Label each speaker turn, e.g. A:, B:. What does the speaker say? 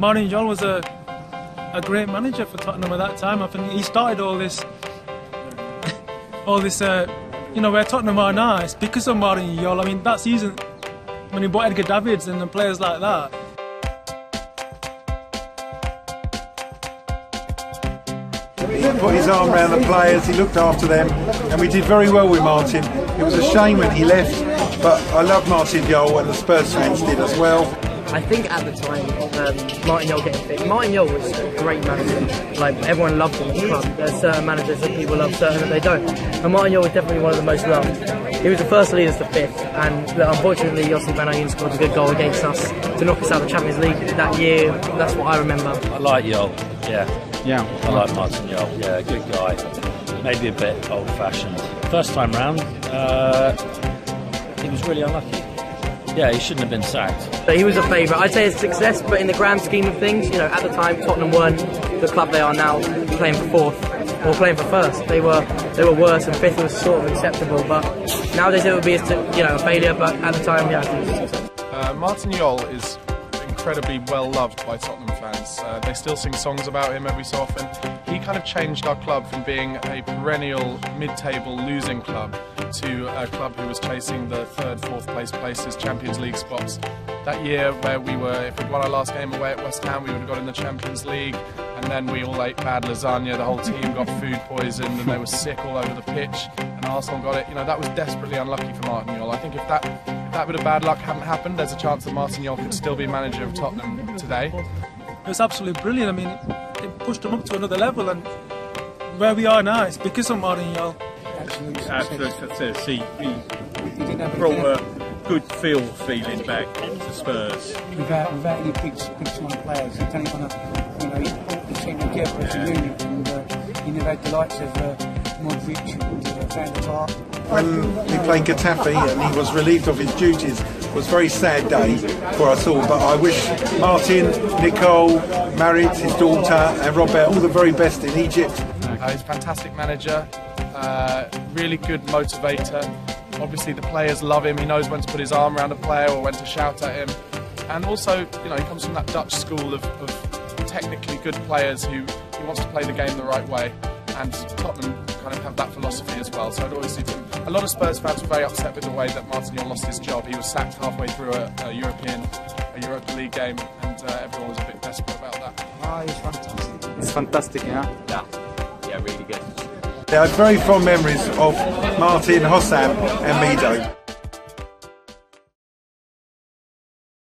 A: Martin Jol was a great manager for Tottenham at that time. I think he started all this, you know, where Tottenham are now. It's because of Martin Jol. I mean, that season when he bought Edgar Davids and players like that.
B: He put his arm around the players, he looked after them, and we did very well with Martin. It was a shame when he left, but I love Martin Jol, and the Spurs fans did as well.
C: I think at the time, Martin Jol getting fit. Martin Jol was a great manager. Like, everyone loved him at the club. There's certain managers that people love, certain that they don't. And Martin Jol was definitely one of the most loved. He was the first to lead us to fifth, and unfortunately, Yossi Benayoun scored a good goal against us to knock us out of the Champions League that year. That's what I remember.
D: I like Jol, yeah.
E: Yeah.
D: I like Martin Jol, yeah, good guy. Maybe a bit old-fashioned. First time round, he was really unlucky. Yeah, he shouldn't have been sacked.
C: But he was a favourite. I'd say a success, but in the grand scheme of things, you know, at the time Tottenham weren't the club they are now, playing for fourth or playing for first. They were worse, and fifth was sort of acceptable. But nowadays it would be a failure. But at the time, yeah, it was a success.
F: Martin Jol is incredibly well loved by Tottenham fans. They still sing songs about him every so often. He kind of changed our club from being a perennial mid-table losing club to a club who was chasing the third, fourth places, Champions League spots. That year where we were, if we'd won our last game away at West Ham, we would have got in the Champions League, and then we all ate bad lasagna, the whole team got food poisoned and they were sick all over the pitch, and Arsenal got it. You know, that was desperately unlucky for Martin Jol. I think if that bit of bad luck hadn't happened, there's a chance that Martin Jol could still be manager of Tottenham today.
A: It was absolutely brilliant. I mean, it pushed them up to another level, and where we are now, it's because of Martin Jol.
E: Absolute success. He brought a good feeling back to Spurs.
G: Without any big time players, he's done it on a, he brought the team together as a unit, and he never had the likes of Modric and Van der Vaart.
B: When we played Getafe and he was relieved of his duties, it was a very sad day for us all, but I wish Martin, Nicole, Marit, his daughter, and Robert all the very best in Egypt.
F: He's a fantastic manager, really good motivator. Obviously the players love him, he knows when to put his arm around a player or when to shout at him. And also, you know, he comes from that Dutch school of technically good players who he wants to play the game the right way. And Tottenham kind of have that philosophy as well. So I'd always see him. A lot of Spurs fans were very upset with the way that Martin Jol lost his job. He was sacked halfway through a Europa League game, and everyone was a bit desperate about that.
G: It's fantastic.
E: It's fantastic, yeah?
D: Yeah, really good.
B: I have very fond memories of Martin, Hossam and Mido.